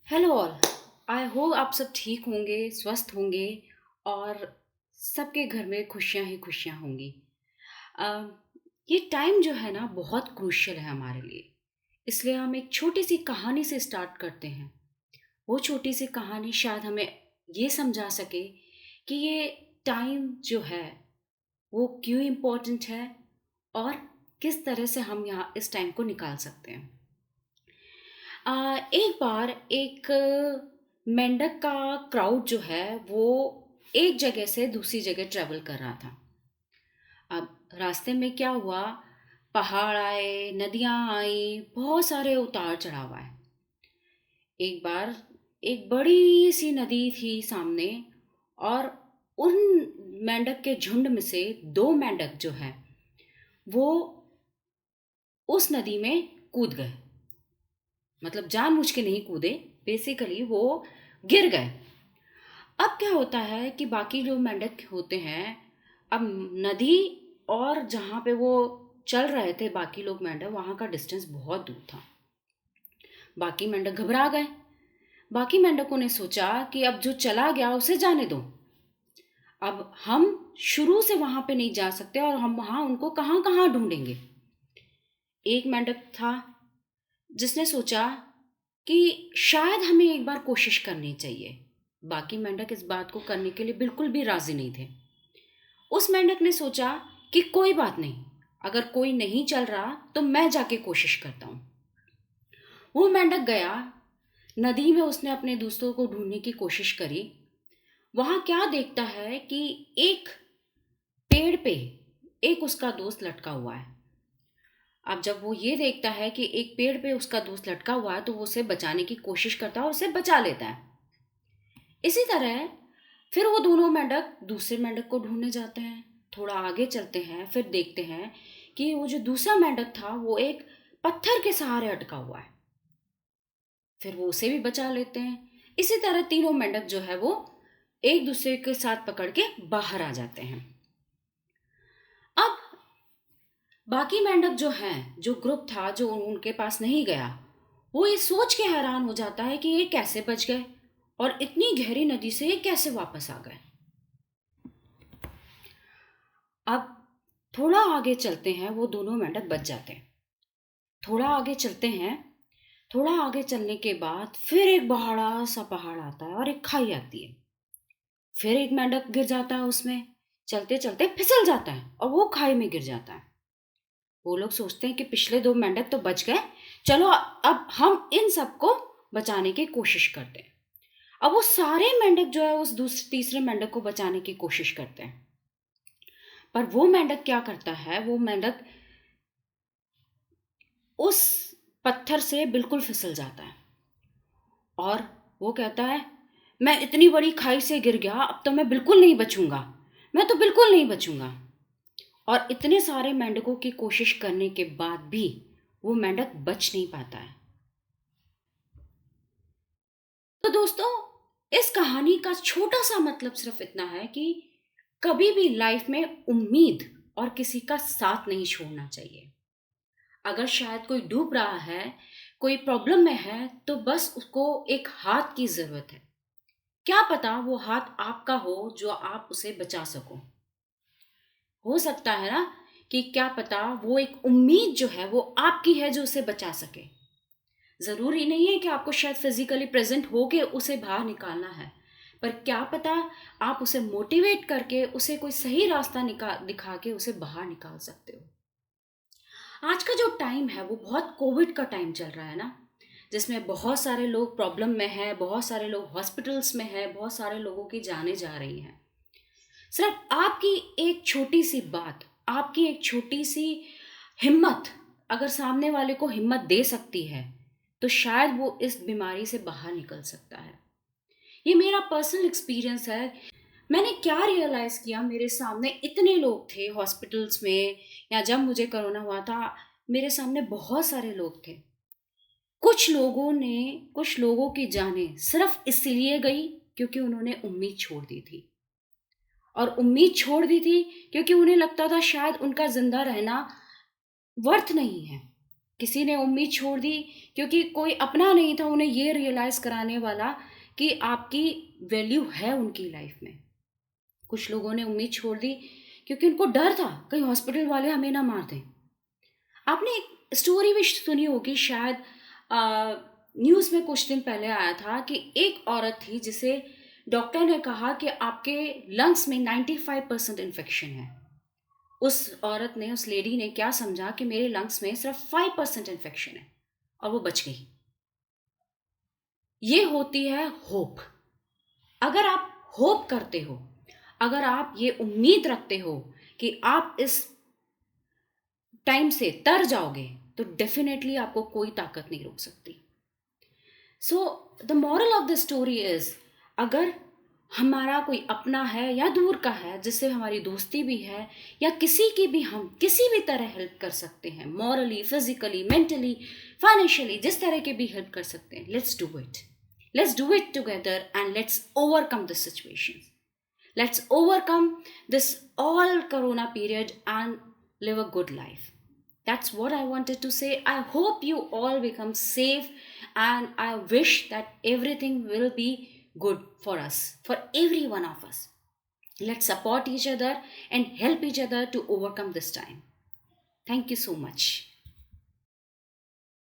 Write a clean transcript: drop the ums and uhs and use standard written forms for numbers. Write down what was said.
Hello all. I hope आप सब ठीक होंगे, स्वस्थ होंगे और सबके घर में खुशियां ही खुशियां होंगी। अ, ये टाइम जो है ना बहुत क्रूशियल है हमारे लिए। इसलिए हम एक छोटी सी कहानी से स्टार्ट करते हैं। वो छोटी सी कहानी शायद हमें ये समझा सके कि ये टाइम जो है वो क्यों इम्पोर्टेंट है और किस तरह से हम यहाँ इस टाइम को निकाल सकते हैं। एक बार एक मेंढक का क्राउड जो है वो एक जगह से दूसरी जगह ट्रेवल कर रहा था। अब रास्ते में क्या हुआ, पहाड़ आए, नदियां आई, बहुत सारे उतार चढ़ाव आए। एक बार एक बड़ी सी नदी थी सामने, और उन मेंढक के झुंड में से दो मेंढक जो है वो उस नदी में कूद गए। मतलब जानबूझ के नहीं कूदे, बेसिकली वो गिर गए। अब क्या होता है कि बाकी जो मेंढक होते हैं, अब नदी और जहाँ पे वो चल रहे थे बाकी लोग मेंढक, वहाँ का डिस्टेंस बहुत दूर था। बाकी मेंढक घबरा गए। बाकी मेंढकों ने सोचा कि अब जो चला गया उसे जाने दो। अब हम शुरू से वहां पे नहीं जा सकते और हम वहां उनको कहाँ कहाँ ढूंढेंगे। एक मेंढक था जिसने सोचा कि शायद हमें एक बार कोशिश करनी चाहिए। बाकी मेंढक इस बात को करने के लिए बिल्कुल भी राजी नहीं थे। उस मेंढक ने सोचा कि कोई बात नहीं, अगर कोई नहीं चल रहा तो मैं जाके कोशिश करता हूँ। वो मेंढक गया, नदी में उसने अपने दोस्तों को ढूंढने की कोशिश करी। वहां क्या देखता है कि एक पेड़ पे एक उसका दोस्त लटका हुआ है। अब जब वो ये देखता है कि एक पेड़ पे उसका दोस्त लटका हुआ है तो वो उसे बचाने की कोशिश करता है और उसे बचा लेता है। इसी तरह फिर वो दोनों मेंढक दूसरे मेंढक को ढूंढने जाते हैं। थोड़ा आगे चलते हैं, फिर देखते हैं कि वो जो दूसरा मेंढक था वो एक पत्थर के सहारे अटका हुआ है। फिर वो उसे भी बचा लेते हैं। इसी तरह तीनों मेंढक जो है वो एक दूसरे के साथ पकड़ के बाहर आ जाते हैं। अब बाकी मेंढक जो हैं, जो ग्रुप था जो उनके पास नहीं गया, वो ये सोच के हैरान हो जाता है कि ये कैसे बच गए और इतनी गहरी नदी से ये कैसे वापस आ गए। अब थोड़ा आगे चलते हैं, वो दोनों मेंढक बच जाते हैं। थोड़ा आगे चलते हैं, थोड़ा आगे चलने के बाद फिर एक बड़ा सा पहाड़ आता है और एक खाई आती है। फिर एक मेंढक गिर जाता है उसमें, चलते चलते फिसल जाता है और वो खाई में गिर जाता है। वो लोग सोचते हैं कि पिछले दो मेंढक तो बच गए, चलो अब हम इन सबको बचाने की कोशिश करते हैं। अब वो सारे मेंढक जो है उस दूसरे तीसरे मेंढक को बचाने की कोशिश करते हैं। पर वो मेंढक क्या करता है, वो मेंढक उस पत्थर से बिल्कुल फिसल जाता है और वो कहता है, मैं इतनी बड़ी खाई से गिर गया, अब तो मैं बिल्कुल नहीं बचूंगा, मैं तो बिल्कुल नहीं बचूंगा। और इतने सारे मेंढकों की कोशिश करने के बाद भी वो मेंढक बच नहीं पाता है। तो दोस्तों, इस कहानी का छोटा सा मतलब सिर्फ इतना है कि कभी भी लाइफ में उम्मीद और किसी का साथ नहीं छोड़ना चाहिए। अगर शायद कोई डूब रहा है, कोई प्रॉब्लम में है, तो बस उसको एक हाथ की जरूरत है। क्या पता वो हाथ आपका हो जो आप उसे बचा सको। हो सकता है ना कि क्या पता वो एक उम्मीद जो है वो आपकी है जो उसे बचा सके। जरूरी नहीं है कि आपको शायद फिजिकली प्रेजेंट होके उसे बाहर निकालना है, पर क्या पता आप उसे मोटिवेट करके उसे कोई सही रास्ता दिखा के उसे बाहर निकाल सकते हो। आज का जो टाइम है वो बहुत कोविड का टाइम चल रहा है ना, जिसमें बहुत सारे लोग प्रॉब्लम में हैं, बहुत सारे लोग हॉस्पिटल्स में हैं, बहुत सारे लोगों की जानें जा रही हैं। सिर्फ आपकी एक छोटी सी बात, आपकी एक छोटी सी हिम्मत अगर सामने वाले को हिम्मत दे सकती है तो शायद वो इस बीमारी से बाहर निकल सकता है। ये मेरा पर्सनल एक्सपीरियंस है। मैंने क्या रियलाइज़ किया, मेरे सामने इतने लोग थे हॉस्पिटल्स में, या जब मुझे कोरोना हुआ था मेरे सामने बहुत सारे लोग थे। कुछ लोगों की जानें सिर्फ इसलिए गई क्योंकि उन्होंने उम्मीद छोड़ दी थी। और उम्मीद छोड़ दी थी क्योंकि उन्हें लगता था शायद उनका जिंदा रहना वर्थ नहीं है। किसी ने उम्मीद छोड़ दी क्योंकि कोई अपना नहीं था उन्हें ये रियलाइज़ कराने वाला कि आपकी वैल्यू है उनकी लाइफ में। कुछ लोगों ने उम्मीद छोड़ दी क्योंकि उनको डर था कहीं हॉस्पिटल वाले हमें ना मार दें। आपने एक स्टोरी भी सुनी होगी शायद, न्यूज़ में कुछ दिन पहले आया था कि एक औरत थी जिसे डॉक्टर ने कहा कि आपके लंग्स में 95% इन्फेक्शन है। उस औरत ने, उस लेडी ने क्या समझा कि मेरे लंग्स में सिर्फ 5% इन्फेक्शन है, और वो बच गई। ये होती है होप। अगर आप होप करते हो, अगर आप ये उम्मीद रखते हो कि आप इस टाइम से तर जाओगे, तो डेफिनेटली आपको कोई ताकत नहीं रोक सकती। So the moral of the story is, अगर हमारा कोई अपना है या दूर का है जिससे हमारी दोस्ती भी है, या किसी की भी हम किसी भी तरह हेल्प कर सकते हैं, मॉरली, फिजिकली, मेंटली, फाइनेंशियली, जिस तरह के भी हेल्प कर सकते हैं, let's do it. Let's do it together and let's overcome this situation. Let's overcome this all corona period and live a good life. That's what I wanted to say. I hope you all become safe, and I wish that everything will be good for us, for every one of us. Let's support each other and help each other to overcome this time. Thank you so much.